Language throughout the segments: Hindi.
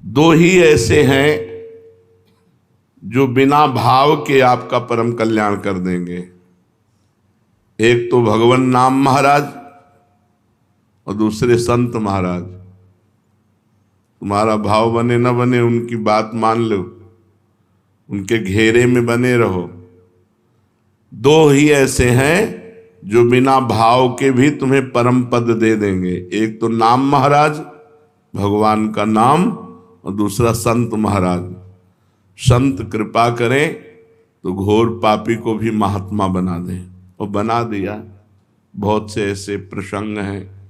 दो ही ऐसे हैं जो बिना भाव के आपका परम कल्याण कर देंगे। एक तो भगवान नाम महाराज और दूसरे संत महाराज। तुम्हारा भाव बने न बने, उनकी बात मान लो, उनके घेरे में बने रहो। दो ही ऐसे हैं जो बिना भाव के भी तुम्हें परम पद दे देंगे। एक तो नाम महाराज, भगवान का नाम, और दूसरा संत महाराज। संत कृपा करें तो घोर पापी को भी महात्मा बना दें, और बना दिया। बहुत से ऐसे प्रसंग हैं।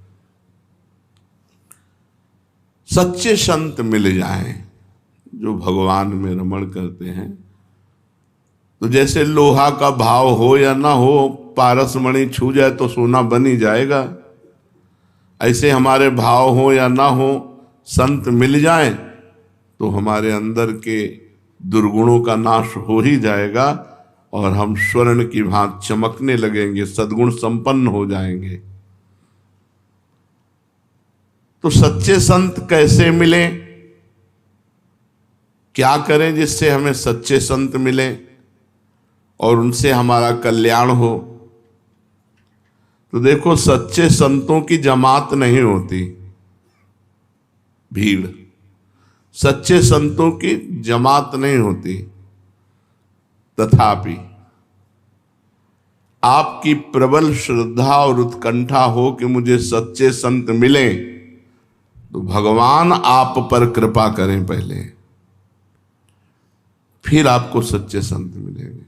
सच्चे संत मिल जाएं जो भगवान में रमण करते हैं, तो जैसे लोहा का भाव हो या ना हो, पारस मणि छू जाए तो सोना बन ही जाएगा। ऐसे हमारे भाव हो या ना हो, संत मिल जाएं तो हमारे अंदर के दुर्गुणों का नाश हो ही जाएगा और हम स्वर्ण की भांति चमकने लगेंगे, सद्गुण संपन्न हो जाएंगे। तो सच्चे संत कैसे मिलें, क्या करें जिससे हमें सच्चे संत मिलें और उनसे हमारा कल्याण हो? तो देखो, सच्चे संतों की जमात नहीं होती, भीड़। सच्चे संतों की जमात नहीं होती। तथापि आपकी प्रबल श्रद्धा और उत्कंठा हो कि मुझे सच्चे संत मिलें, तो भगवान आप पर कृपा करें पहले, फिर आपको सच्चे संत मिलेंगे।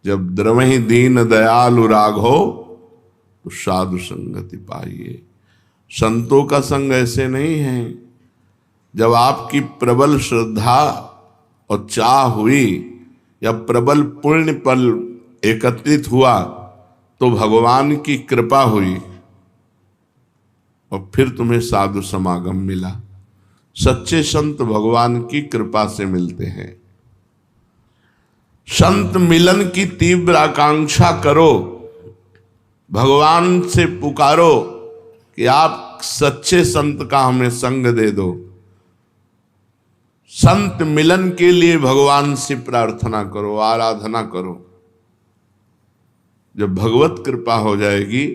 जब द्रवहि दीन दयालु राघो तो साधु संगति पाइए। संतों का संग ऐसे नहीं है। जब आपकी प्रबल श्रद्धा और चाह हुई या प्रबल पुण्य पल एकत्रित हुआ तो भगवान की कृपा हुई और फिर तुम्हें साधु समागम मिला। सच्चे संत भगवान की कृपा से मिलते हैं। संत मिलन की तीव्र आकांक्षा करो, भगवान से पुकारो कि आप सच्चे संत का हमें संग दे दो। संत मिलन के लिए भगवान से प्रार्थना करो, आराधना करो। जब भगवत कृपा हो जाएगी,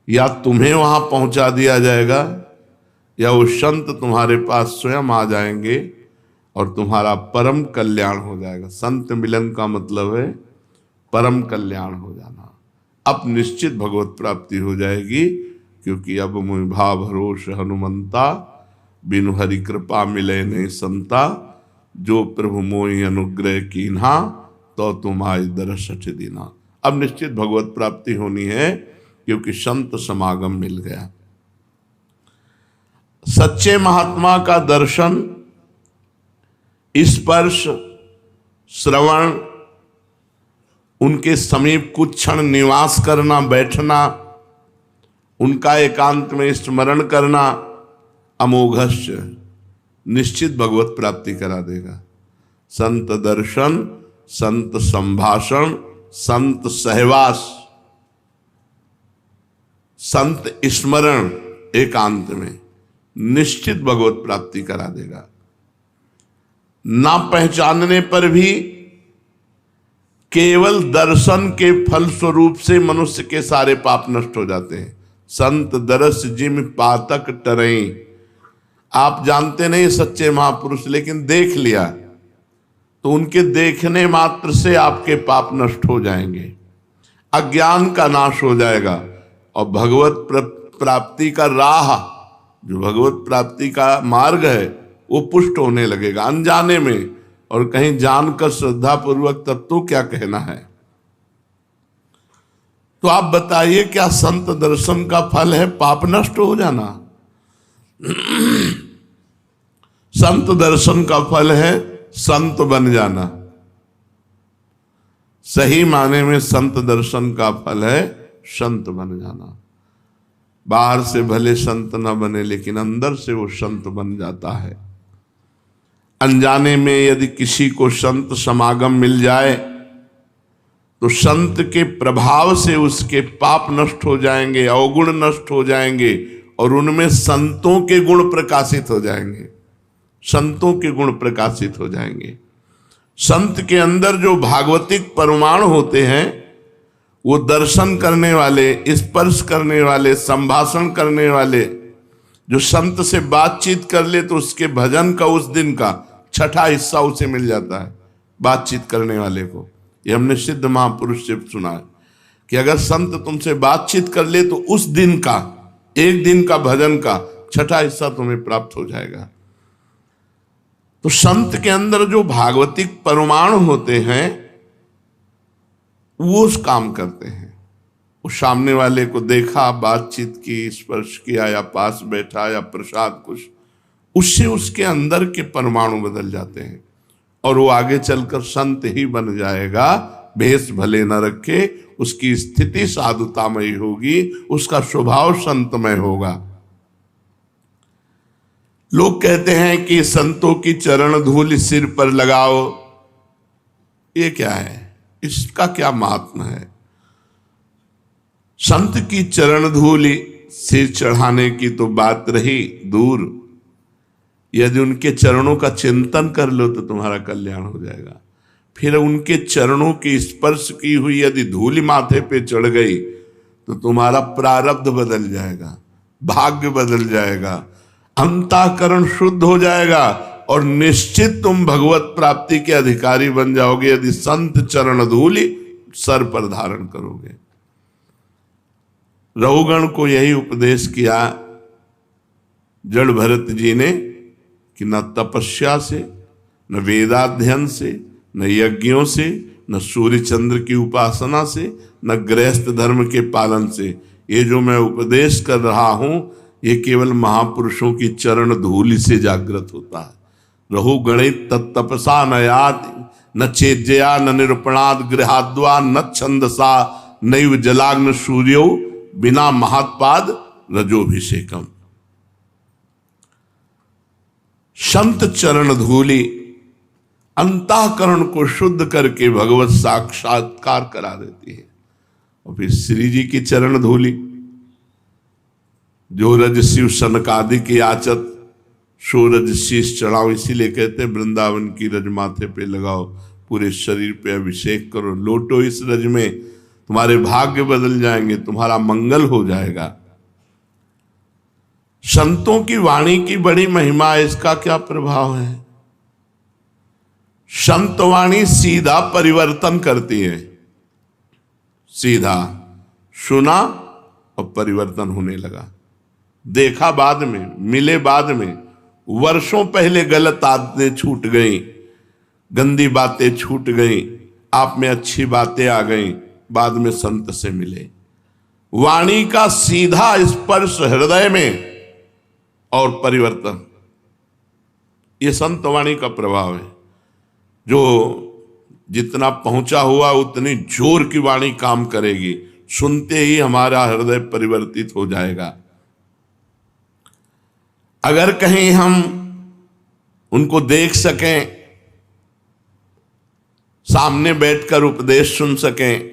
या तुम्हें वहां पहुंचा दिया जाएगा या वो संत तुम्हारे पास स्वयं आ जाएंगे और तुम्हारा परम कल्याण हो जाएगा। संत मिलन का मतलब है परम कल्याण हो जाना। अब निश्चित भगवत प्राप्ति हो जाएगी, क्योंकि अब मुझ भाव भरोस हनुमंता, बिनु हरि कृपा मिले नहीं संता, जो प्रभु मोहि अनुग्रह कीन्हा, तो तुम आय दरसठ दीना। अब निश्चित भगवत प्राप्ति होनी है, क्योंकि संत समागम मिल गया। सच्चे महात्मा का दर्शन, स्पर्श, श्रवण, उनके समीप कुछ क्षण निवास करना, बैठना, उनका एकांत में स्मरण करना, अमोघस्य निश्चित भगवत प्राप्ति करा देगा। संत दर्शन, संत संभाषण, संत सहवास, संत स्मरण एकांत में निश्चित भगवत प्राप्ति करा देगा। ना पहचानने पर भी केवल दर्शन के फल स्वरूप से मनुष्य के सारे पाप नष्ट हो जाते हैं। संत दरस जिम पातक टरई। आप जानते नहीं सच्चे महापुरुष, लेकिन देख लिया तो उनके देखने मात्र से आपके पाप नष्ट हो जाएंगे, अज्ञान का नाश हो जाएगा और भगवत प्राप्ति का राह, जो भगवत प्राप्ति का मार्ग है, वो पुष्ट होने लगेगा अनजाने में। और कहीं जानकर श्रद्धा पूर्वक तब तो क्या कहना है। तो आप बताइए, क्या संत दर्शन का फल है पाप नष्ट हो जाना? संत दर्शन का फल है संत बन जाना। सही माने में संत दर्शन का फल है संत बन जाना। बाहर से भले संत न बने, लेकिन अंदर से वो संत बन जाता है। अनजाने में यदि किसी को संत समागम मिल जाए तो संत के प्रभाव से उसके पाप नष्ट हो जाएंगे, अवगुण नष्ट हो जाएंगे और उनमें संतों के गुण प्रकाशित हो जाएंगे। संतों के गुण प्रकाशित हो जाएंगे। संत के अंदर जो भागवतिक परमाणु होते हैं वो दर्शन करने वाले, स्पर्श करने वाले, संभाषण करने वाले, जो संत से बातचीत कर ले तो उसके भजन का उस दिन का छठा हिस्सा उसे मिल जाता है, बातचीत करने वाले को। ये हमने सिद्ध महापुरुष से सुना है कि अगर संत तुमसे बातचीत कर ले तो उस दिन का, एक दिन का भजन का छठा हिस्सा तुम्हें प्राप्त हो जाएगा। तो संत के अंदर जो भागवतिक परमाणु होते हैं वो उस काम करते हैं। वो सामने वाले को देखा, बातचीत की, स्पर्श किया या पास बैठा या प्रसाद कुछ, उससे उसके अंदर के परमाणु बदल जाते हैं और वो आगे चलकर संत ही बन जाएगा। भेष भले न रखे, उसकी स्थिति साधुतामयी होगी, उसका स्वभाव संतमय होगा। लोग कहते हैं कि संतों की चरण धूल सिर पर लगाओ, ये क्या है, इसका क्या महात्मा है? संत की चरण धूल सिर चढ़ाने की तो बात रही दूर, यदि उनके चरणों का चिंतन कर लो तो तुम्हारा कल्याण हो जाएगा। फिर उनके चरणों की स्पर्श की हुई यदि धूल माथे पे चढ़ गई तो तुम्हारा प्रारब्ध बदल जाएगा, भाग्य बदल जाएगा, अंतःकरण शुद्ध हो जाएगा और निश्चित तुम भगवत प्राप्ति के अधिकारी बन जाओगे यदि संत चरण धूलि सर पर धारण करोगे। रघुगण को यही उपदेश किया जड़ भरत जी ने कि न तपस्या से, न वेदाध्ययन से, न यज्ञों से, न सूर्य चंद्र की उपासना से, न गृहस्थ धर्म के पालन से, ये जो मैं उपदेश कर रहा हूं ये केवल महापुरुषों की चरण धूलि से जागृत होता है। रघु गणित तत्तपसा न याति न चेज्जया न निरूपणाद गृहाद्वा न छंदसा नैव जलाग्न सूर्यो बिना महात्पाद रजोभिषेकम। संत चरण धूलि अंतःकरण को शुद्ध करके भगवत साक्षात्कार करा देती है। और फिर श्री जी की चरण धूलि, जो रज शिव सनकादि की आचत सो रज शीश चढ़ाओ, इसीलिए कहते हैं वृंदावन की रज माथे पे लगाओ, पूरे शरीर पे अभिषेक करो, लोटो इस रज में, तुम्हारे भाग्य बदल जाएंगे, तुम्हारा मंगल हो जाएगा। संतों की वाणी की बड़ी महिमा, इसका क्या प्रभाव है? संत वाणी सीधा परिवर्तन करती है, सीधा सुना और परिवर्तन होने लगा। देखा बाद में, मिले बाद में, वर्षों पहले गलत आदतें छूट गई, गंदी बातें छूट गई, आप में अच्छी बातें आ गई, बाद में संत से मिले। वाणी का सीधा स्पर्श हृदय में और परिवर्तन, ये संत वाणी का प्रभाव है। जो जितना पहुंचा हुआ उतनी जोर की वाणी काम करेगी, सुनते ही हमारा हृदय परिवर्तित हो जाएगा। अगर कहीं हम उनको देख सकें, सामने बैठकर उपदेश सुन सकें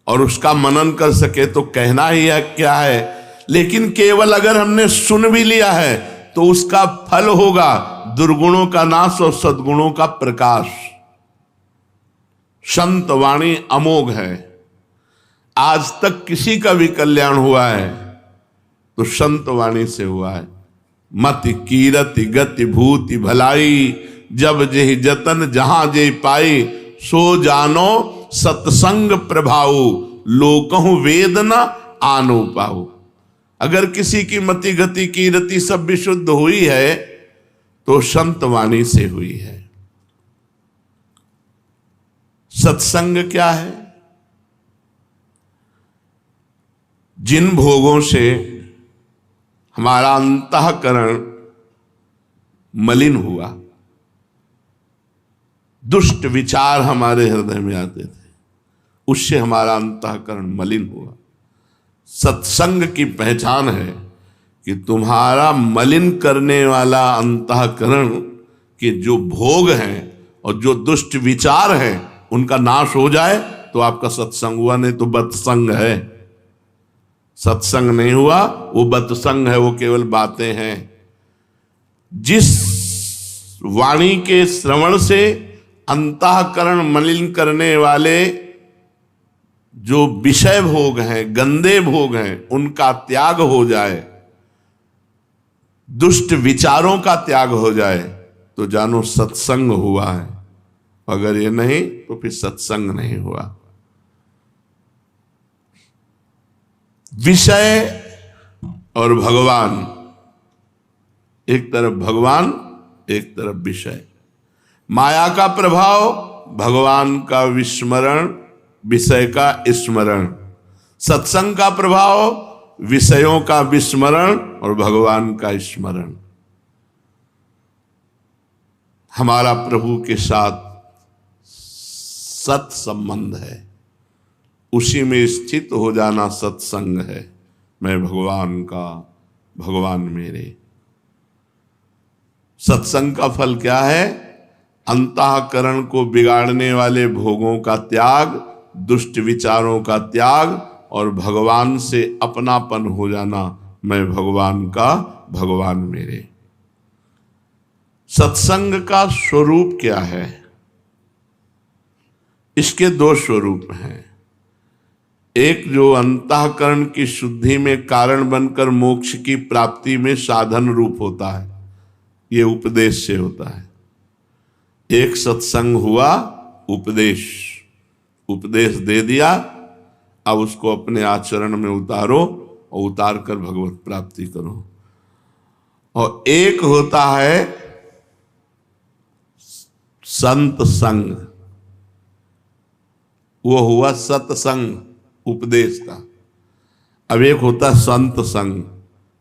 और उसका मनन कर सके तो कहना ही है क्या है। लेकिन केवल अगर हमने सुन भी लिया है तो उसका फल होगा दुर्गुणों का नाश और सद्गुणों का प्रकाश। संत वाणी अमोघ है। आज तक किसी का भी कल्याण हुआ है तो संत वाणी से हुआ है। मति कीरति गति भूति भलाई, जब जेहि जतन जहां जेहि पाई, सो जानो सत्संग प्रभाऊ, लोकहु वेद न आनो पाऊ। अगर किसी की मति गति कीरति सब विशुद्ध हुई है तो संत वाणी से हुई है। सत्संग क्या है? जिन भोगों से हमारा अंतःकरण मलिन हुआ, दुष्ट विचार हमारे हृदय में आते थे, उससे हमारा अंतःकरण मलिन हुआ। सत्संग की पहचान है कि तुम्हारा मलिन करने वाला अंतःकरण के जो भोग हैं और जो दुष्ट विचार हैं उनका नाश हो जाए तो आपका सत्संग हुआ, नहीं तो बत्संग है। सत्संग नहीं हुआ, वो बत्संग है, वो केवल बातें हैं। जिस वाणी के श्रवण से अंतःकरण मलिन करने वाले जो विषय भोग हैं, गंदे भोग हैं, उनका त्याग हो जाए, दुष्ट विचारों का त्याग हो जाए, तो जानो सत्संग हुआ है। अगर ये नहीं तो फिर सत्संग नहीं हुआ। विषय और भगवान, एक तरफ भगवान, एक तरफ विषय। माया का प्रभाव, भगवान का विस्मरण, विषय का स्मरण। सत्संग का प्रभाव, विषयों का विस्मरण और भगवान का स्मरण। हमारा प्रभु के साथ सत संबंध है, उसी में स्थित हो जाना सत्संग है। मैं भगवान का, भगवान मेरे। सत्संग का फल क्या है? अंतःकरण को बिगाड़ने वाले भोगों का त्याग, दुष्ट विचारों का त्याग और भगवान से अपनापन हो जाना। मैं भगवान का, भगवान मेरे। सत्संग का स्वरूप क्या है? इसके दो स्वरूप हैं। एक जो अंतःकरण की शुद्धि में कारण बनकर मोक्ष की प्राप्ति में साधन रूप होता है, ये उपदेश से होता है। एक सत्संग हुआ, उपदेश, उपदेश दे दिया, अब उसको अपने आचरण में उतारो और उतार कर भगवत प्राप्ति करो। और एक होता है संत संग, वो हुआ सत्संग उपदेश का। अब एक होता संत संग,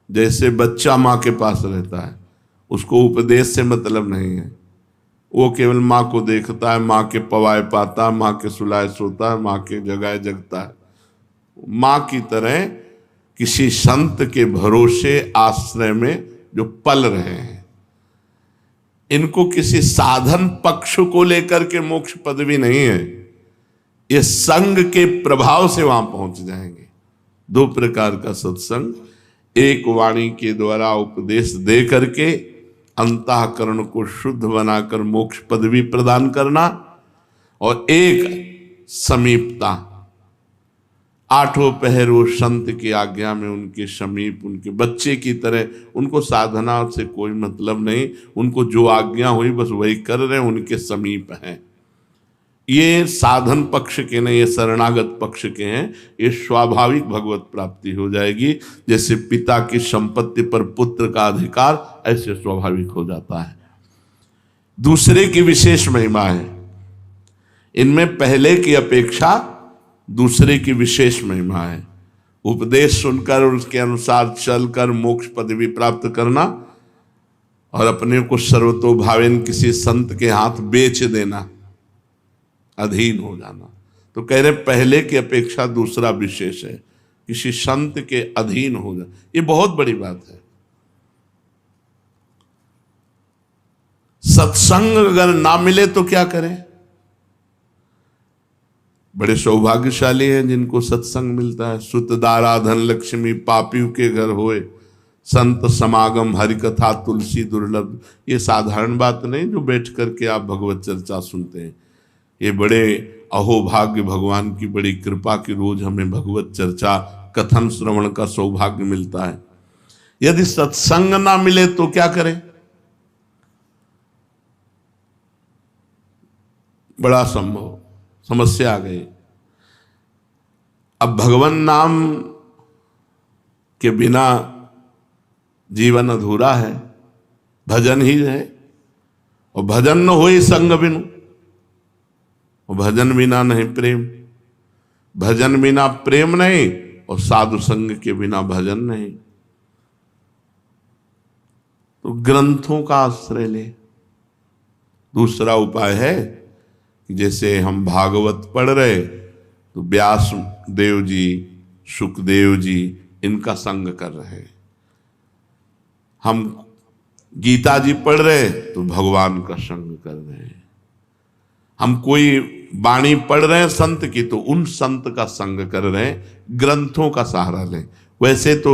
जैसे बच्चा माँ के पास रहता है, उसको उपदेश से मतलब नहीं है, वो केवल माँ को देखता है, माँ के पवाए पाता है, माँ के सुलाए सोता है, माँ के जगाए जगता है। माँ की तरह किसी संत के भरोसे आश्रय में जो पल रहे हैं, इनको किसी साधन पक्ष को लेकर के मोक्ष पदवी नहीं है, ये संग के प्रभाव से वहां पहुंच जाएंगे। दो प्रकार का सत्संग, एक वाणी के द्वारा उपदेश दे करके अंतःकरण को शुद्ध बनाकर मोक्ष पदवी प्रदान करना, और एक समीपता, आठों पहर वो संत की आज्ञा में उनके समीप, उनके बच्चे की तरह, उनको साधना से कोई मतलब नहीं, उनको जो आज्ञा हुई बस वही कर रहे हैं, उनके समीप हैं। ये साधन पक्ष के नहीं, ये शरणागत पक्ष के हैं। ये स्वाभाविक भगवत प्राप्ति हो जाएगी। जैसे पिता की संपत्ति पर पुत्र का अधिकार, ऐसे स्वाभाविक हो जाता है। दूसरे की विशेष महिमा है, इनमें पहले की अपेक्षा दूसरे की विशेष महिमा है। उपदेश सुनकर और उसके अनुसार चलकर मोक्ष पदवी प्राप्त करना, और अपने को सर्वतोभावेन किसी संत के हाथ बेच देना, अधीन हो जाना। तो कह रहे पहले की अपेक्षा दूसरा विशेष है, किसी संत के अधीन हो जाना, ये बहुत बड़ी बात है। सत्संग अगर ना मिले तो क्या करें? बड़े सौभाग्यशाली हैं जिनको सत्संग मिलता है। सुतदारा धन लक्ष्मी पापियों के घर होए, संत समागम हरि कथा तुलसी दुर्लभ। ये साधारण बात नहीं जो बैठ करके आप भगवत चर्चा सुनते हैं। ये बड़े अहोभाग्य, भगवान की बड़ी कृपा की रोज हमें भगवत चर्चा कथन श्रवण का सौभाग्य मिलता है। यदि सत्संग ना मिले तो क्या करें? बड़ा संभव समस्या आ गई। अब भगवान नाम के बिना जीवन अधूरा है, भजन ही है, और भजन न होई संग बिनु, और भजन बिना नहीं प्रेम, भजन बिना प्रेम नहीं, और साधु संग के बिना भजन नहीं। तो ग्रंथों का आश्रय ले। दूसरा उपाय है कि जैसे हम भागवत पढ़ रहे तो व्यास देव जी, सुखदेव जी, इनका संग कर रहे। हम गीता जी पढ़ रहे तो भगवान का संग कर रहे हैं। हम कोई वाणी पढ़ रहे हैं संत की तो उन संत का संग कर रहे हैं, ग्रंथों का सहारा लें। वैसे तो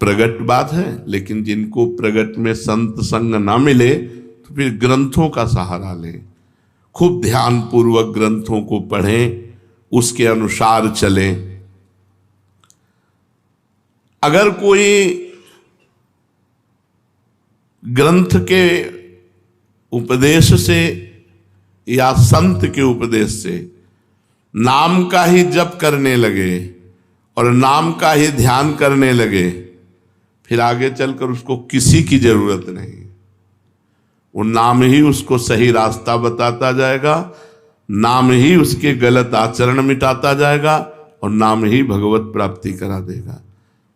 प्रगट बात है, लेकिन जिनको प्रगट में संत संग ना मिले तो फिर ग्रंथों का सहारा लें, खूब ध्यान पूर्वक ग्रंथों को पढ़ें, उसके अनुसार चलें। अगर कोई ग्रंथ के उपदेश से या संत के उपदेश से नाम का ही जप करने लगे और नाम का ही ध्यान करने लगे, फिर आगे चलकर उसको किसी की जरूरत नहीं। वो नाम ही उसको सही रास्ता बताता जाएगा, नाम ही उसके गलत आचरण मिटाता जाएगा और नाम ही भगवत प्राप्ति करा देगा।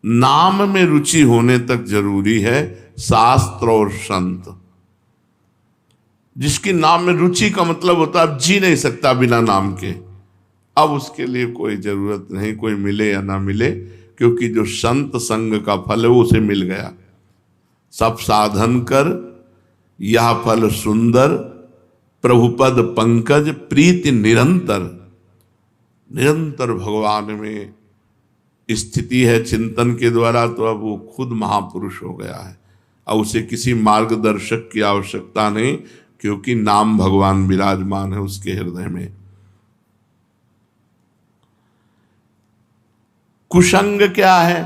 नाम में रुचि होने तक जरूरी है शास्त्र और संत। जिसकी नाम में रुचि का मतलब होता है अब जी नहीं सकता बिना नाम के, अब उसके लिए कोई जरूरत नहीं, कोई मिले या ना मिले, क्योंकि जो संत संग का फल है वो उसे मिल गया। सब साधन कर यह फल सुंदर, प्रभुपद पंकज प्रीति निरंतर। निरंतर भगवान में स्थिति है चिंतन के द्वारा, तो अब वो खुद महापुरुष हो गया है। अब उसे किसी मार्गदर्शक की आवश्यकता नहीं, क्योंकि नाम भगवान विराजमान है उसके हृदय में। कुसंग क्या है?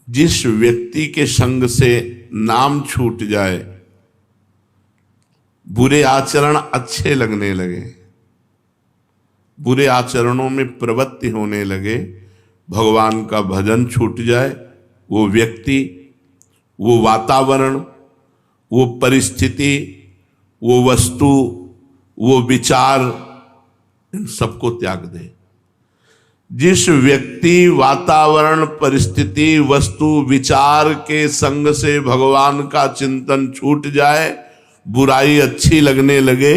जिस व्यक्ति के संग से नाम छूट जाए, बुरे आचरण अच्छे लगने लगे, बुरे आचरणों में प्रवृत्ति होने लगे, भगवान का भजन छूट जाए, वो व्यक्ति, वो वातावरण, वो परिस्थिति, वो वस्तु, वो विचार, इन सबको त्याग दे। जिस व्यक्ति वातावरण, परिस्थिति, वस्तु, विचार के संग से भगवान का चिंतन छूट जाए, बुराई अच्छी लगने लगे,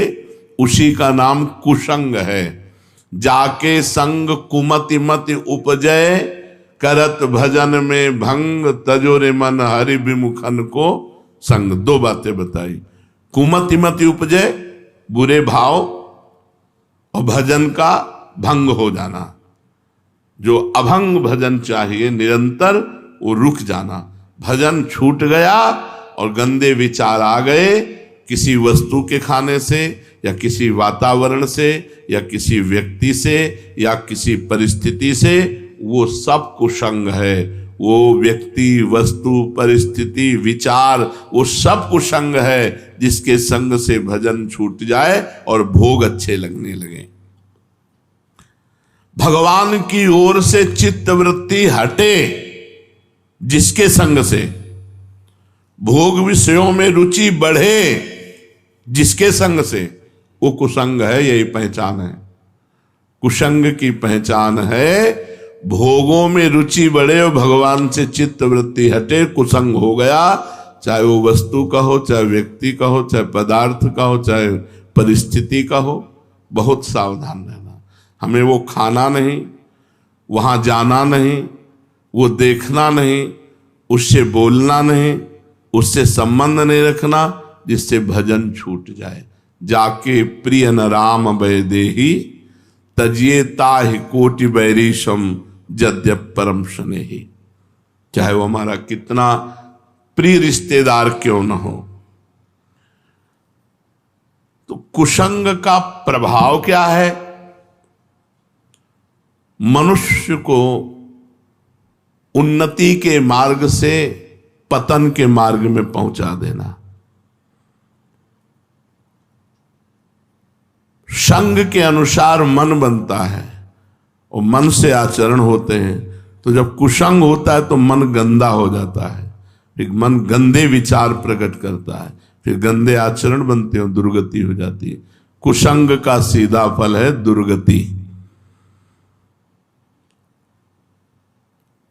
उसी का नाम कुसंग है। जाके संग कुमति मति उपजय, करत भजन में भंग, तजोरे मन हरि विमुखन को संग। दो बातें बताई, कुमति मति उपजय बुरे भाव, और भजन का भंग हो जाना। जो अभंग भजन चाहिए निरंतर, वो रुक जाना। भजन छूट गया और गंदे विचार आ गए, किसी वस्तु के खाने से या किसी वातावरण से या किसी व्यक्ति से या किसी परिस्थिति से, वो सब कुसंग है। वो व्यक्ति, वस्तु, परिस्थिति, विचार, वो सब कुसंग है जिसके संग से भजन छूट जाए और भोग अच्छे लगने लगे। भगवान की ओर से चित्त वृत्ति हटे जिसके संग से, भोग विषयों में रुचि बढ़े जिसके संग से, वो कुसंग है। यही पहचान है कुसंग की। पहचान है भोगों में रुचि बढ़े और भगवान से चित्त वृत्ति हटे, कुसंग हो गया। चाहे वो वस्तु का हो, चाहे व्यक्ति का हो, चाहे पदार्थ का हो, चाहे परिस्थिति का हो। बहुत सावधान रहना। हमें वो खाना नहीं, वहां जाना नहीं, वो देखना नहीं, उससे बोलना नहीं, उससे संबंध नहीं रखना जिससे भजन छूट जाए। जाके प्रिय न राम वैदेही, तजिए ताहि कोटि बैरीशम, यद्यप परम स्नेही। चाहे वो हमारा कितना प्रिय रिश्तेदार क्यों न हो। तो कुसंग का प्रभाव क्या है? मनुष्य को उन्नति के मार्ग से पतन के मार्ग में पहुंचा देना। संग के अनुसार मन बनता है और मन से आचरण होते हैं। तो जब कुसंग होता है तो मन गंदा हो जाता है, फिर मन गंदे विचार प्रकट करता है, फिर गंदे आचरण बनते हैं, दुर्गति हो जाती है। कुसंग का सीधा फल है दुर्गति।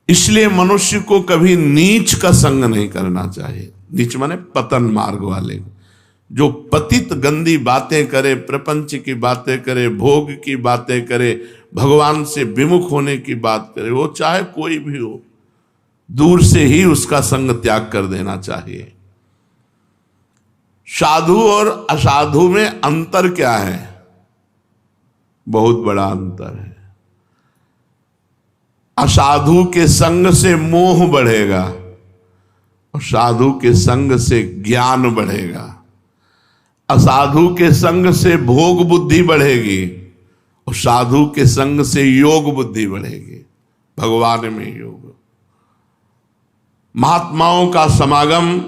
इसलिए मनुष्य को कभी नीच का संग नहीं करना चाहिए। नीच माने पतन मार्ग वाले। जो पतित गंदी बातें करे, प्रपंच की बातें करे, भोग की बातें करे, भगवान से विमुख होने की बात करे, वो चाहे कोई भी हो, दूर से ही उसका संग त्याग कर देना चाहिए। साधु और असाधु में अंतर क्या है? बहुत बड़ा अंतर है। असाधु के संग से मोह बढ़ेगा और साधु के संग से ज्ञान बढ़ेगा। असाधु के संग से भोग बुद्धि बढ़ेगी और साधु के संग से योग बुद्धि बढ़ेगी। भगवान में योग। महात्माओं का समागम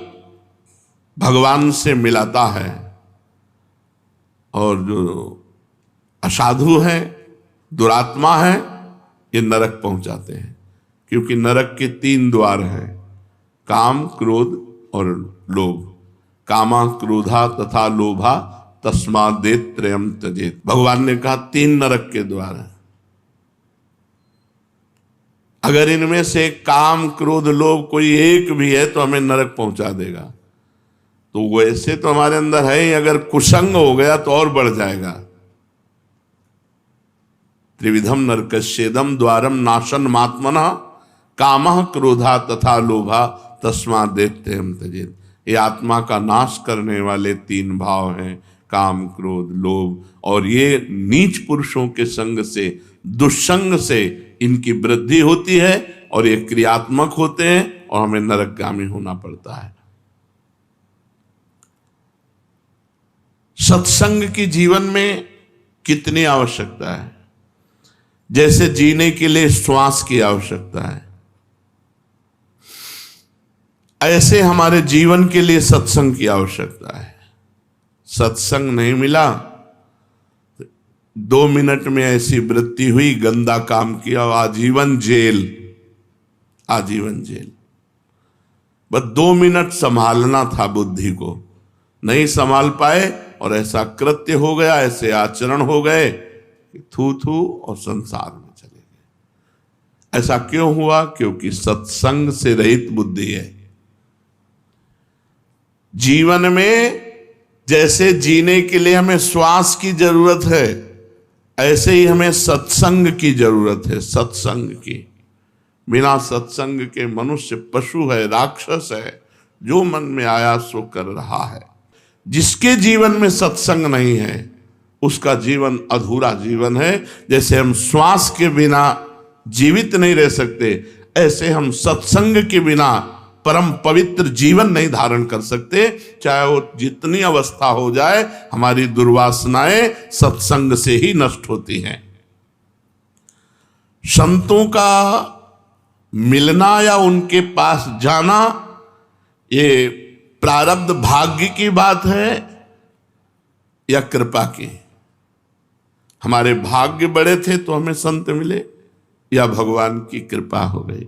भगवान से मिलाता है और जो असाधु है, दुरात्मा है, ये नरक पहुंचाते हैं। क्योंकि नरक के 3 द्वार हैं, काम, क्रोध और लोभ। कामा, क्रोधा तथा लोभा तस्मादेत त्रयम त्यजेत। भगवान ने कहा 3 नरक के द्वार हैं। अगर इनमें से काम, क्रोध, लोभ कोई एक भी है तो हमें नरक पहुंचा देगा। तो वैसे तो हमारे अंदर है ही, अगर कुसंग हो गया तो और बढ़ जाएगा। त्रिविधम नरकस्येदम द्वारम नाशन मात्मनः कामः क्रोधा तथा लोभा तस्मादेत त्रयम त्यजेत। ये आत्मा का नाश करने वाले 3 भाव हैं, काम, क्रोध, लोभ। और ये नीच पुरुषों के संग से, दुष्संग से इनकी वृद्धि होती है और ये क्रियात्मक होते हैं और हमें नरकगामी होना पड़ता है। सत्संग की जीवन में कितनी आवश्यकता है। जैसे जीने के लिए श्वास की आवश्यकता है, ऐसे हमारे जीवन के लिए सत्संग की आवश्यकता है। सत्संग नहीं मिला, 2 मिनट में ऐसी वृत्ति हुई, गंदा काम किया, आजीवन जेल, आजीवन जेल। बस 2 मिनट संभालना था बुद्धि को, नहीं संभाल पाए और ऐसा कृत्य हो गया, ऐसे आचरण हो गए, थू थू और संसार में चले गए। ऐसा क्यों हुआ? क्योंकि सत्संग से रहित बुद्धि है। जीवन में जैसे जीने के लिए हमें श्वास की जरूरत है, ऐसे ही हमें सत्संग की जरूरत है। सत्संग की, बिना सत्संग के मनुष्य पशु है, राक्षस है, जो मन में आया सो कर रहा है। जिसके जीवन में सत्संग नहीं है उसका जीवन अधूरा जीवन है। जैसे हम श्वास के बिना जीवित नहीं रह सकते, ऐसे हम सत्संग के बिना परम पवित्र जीवन नहीं धारण कर सकते। चाहे वो जितनी अवस्था हो जाए, हमारी दुर्वासनाएं सत्संग से ही नष्ट होती हैं। संतों का मिलना या उनके पास जाना, ये प्रारब्ध भाग्य की बात है या कृपा की। हमारे भाग्य बड़े थे तो हमें संत मिले, या भगवान की कृपा हो गई।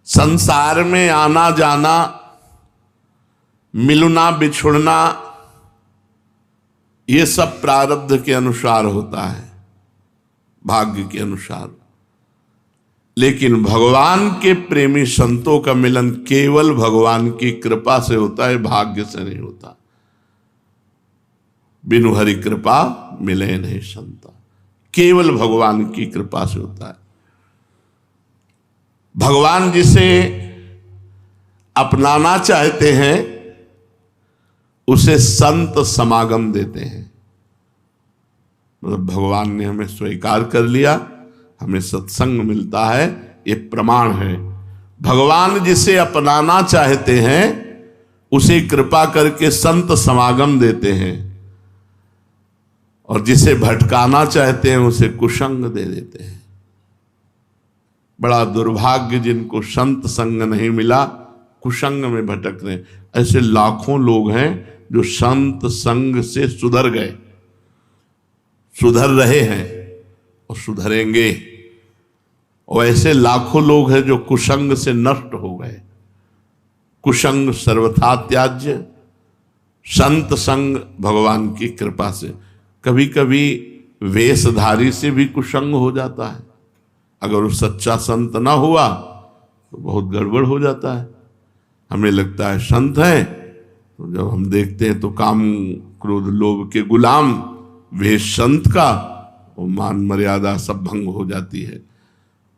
संसार में आना जाना, मिलना बिछुड़ना, ये सब प्रारब्ध के अनुसार होता है, भाग्य के अनुसार। लेकिन भगवान के प्रेमी संतों का मिलन केवल भगवान की कृपा से होता है, भाग्य से नहीं होता। बिनु हरि कृपा मिले नहीं संता, केवल भगवान की कृपा से होता है। भगवान जिसे अपनाना चाहते हैं उसे संत समागम देते हैं। मतलब भगवान ने हमें स्वीकार कर लिया, हमें सत्संग मिलता है, ये प्रमाण है। भगवान जिसे अपनाना चाहते हैं उसे कृपा करके संत समागम देते हैं, और जिसे भटकाना चाहते हैं उसे कुसंग दे देते हैं। बड़ा दुर्भाग्य जिनको संत संग नहीं मिला, कुसंग में भटक रहे। ऐसे लाखों लोग हैं जो संत संग से सुधर गए, सुधर रहे हैं और सुधरेंगे। और ऐसे लाखों लोग हैं जो कुसंग से नष्ट हो गए। कुसंग सर्वथा त्याज्य, संत संग भगवान की कृपा से। कभी कभी वेशधारी से भी कुसंग हो जाता है। अगर वो सच्चा संत ना हुआ तो बहुत गड़बड़ हो जाता है। हमें लगता है संत है, तो जब हम देखते हैं तो काम क्रोध लोभ के गुलाम वेश संत का, वो मान मर्यादा सब भंग हो जाती है।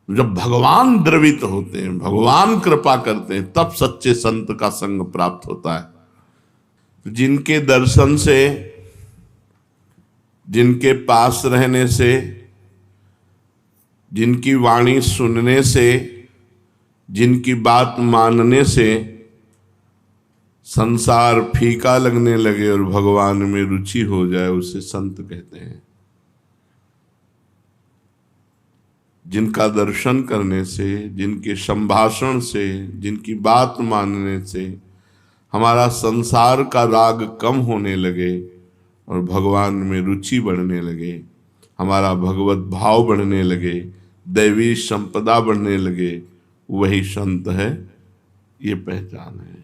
जब भगवान द्रवित होते हैं, भगवान कृपा करते हैं, तब सच्चे संत का संग प्राप्त होता है। जिनके दर्शन से, जिनके पास रहने से, जिनकी वाणी सुनने से, जिनकी बात मानने से संसार फीका लगने लगे और भगवान में रुचि हो जाए, उसे संत कहते हैं। जिनका दर्शन करने से, जिनके संभाषण से, जिनकी बात मानने से हमारा संसार का राग कम होने लगे और भगवान में रुचि बढ़ने लगे, हमारा भगवत भाव बढ़ने लगे, दैवी संपदा बढ़ने लगे, वही संत है। ये पहचान है।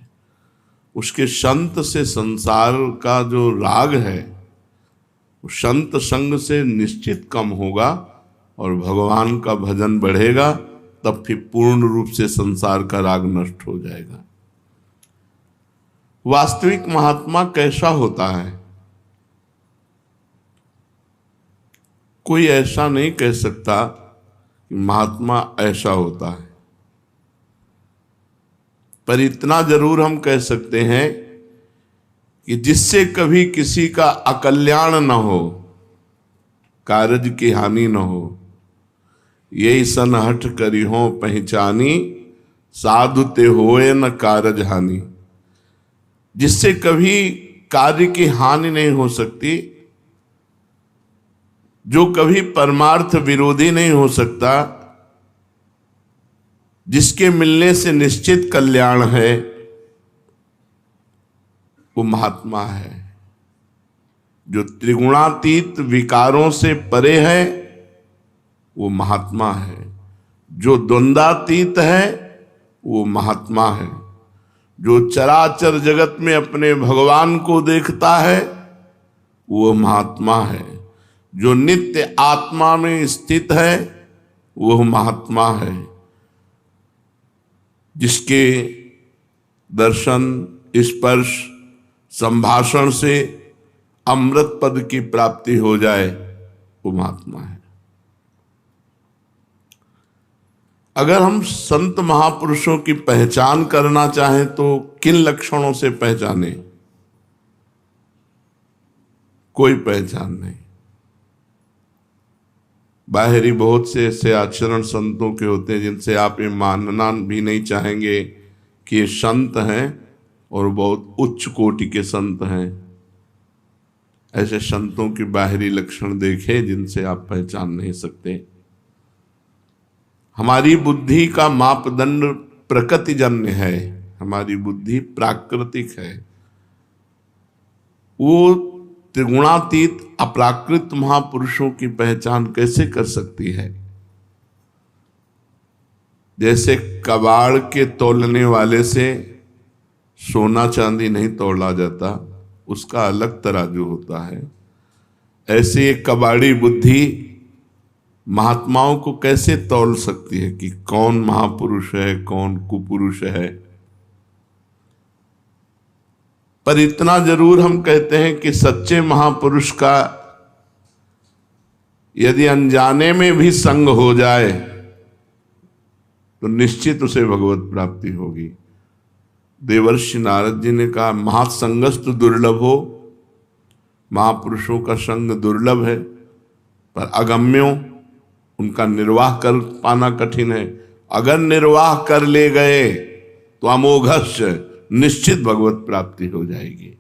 उसके संत से संसार का जो राग है वो संत संग से निश्चित कम होगा और भगवान का भजन बढ़ेगा, तब फिर पूर्ण रूप से संसार का राग नष्ट हो जाएगा। वास्तविक महात्मा कैसा होता है? कोई ऐसा नहीं कह सकता कि महात्मा ऐसा होता है, पर इतना जरूर हम कह सकते हैं कि जिससे कभी किसी का अकल्याण न हो, कारज की हानि न हो, यही सन हठ करी हो पहचानी, साधु ते होए न कारज हानि। जिससे कभी कार्य की हानि नहीं हो सकती, जो कभी परमार्थ विरोधी नहीं हो सकता, जिसके मिलने से निश्चित कल्याण है, वो महात्मा है। जो त्रिगुणातीत विकारों से परे है वो महात्मा है। जो द्वंद्वातीत है वो महात्मा है। जो चराचर जगत में अपने भगवान को देखता है वो महात्मा है। जो नित्य आत्मा में स्थित है वो महात्मा है। जिसके दर्शन, स्पर्श, संभाषण से अमृत पद की प्राप्ति हो जाए वो महात्मा है। अगर हम संत महापुरुषों की पहचान करना चाहें तो किन लक्षणों से पहचानें? कोई पहचान नहीं। बाहरी बहुत से ऐसे आचरण संतों के होते हैं जिनसे आप ये मानना भी नहीं चाहेंगे कि ये संत हैं और बहुत उच्च कोटि के संत हैं। ऐसे संतों की बाहरी लक्षण देखें जिनसे आप पहचान नहीं सकते। हमारी बुद्धि का मापदंड प्रकृतिजन्य है, हमारी बुद्धि प्राकृतिक है। वो त्रिगुणातीत अप्राकृत महापुरुषों की पहचान कैसे कर सकती है? जैसे कबाड़ के तौलने वाले से सोना चांदी नहीं तोला जाता, उसका अलग तराजू होता है। ऐसे एक कबाड़ी बुद्धि महात्माओं को कैसे तौल सकती है कि कौन महापुरुष है, कौन कुपुरुष है? पर इतना जरूर हम कहते हैं कि सच्चे महापुरुष का यदि अनजाने में भी संग हो जाए तो निश्चित उसे भगवत प्राप्ति होगी। देवर्षि नारद जी ने कहा, महासंगस्तु दुर्लभ हो, महापुरुषों का संग दुर्लभ है, पर अगम्यों, उनका निर्वाह कर पाना कठिन है। अगर निर्वाह कर ले गए तो अमोघस्य निश्चित भगवत प्राप्ति हो जाएगी।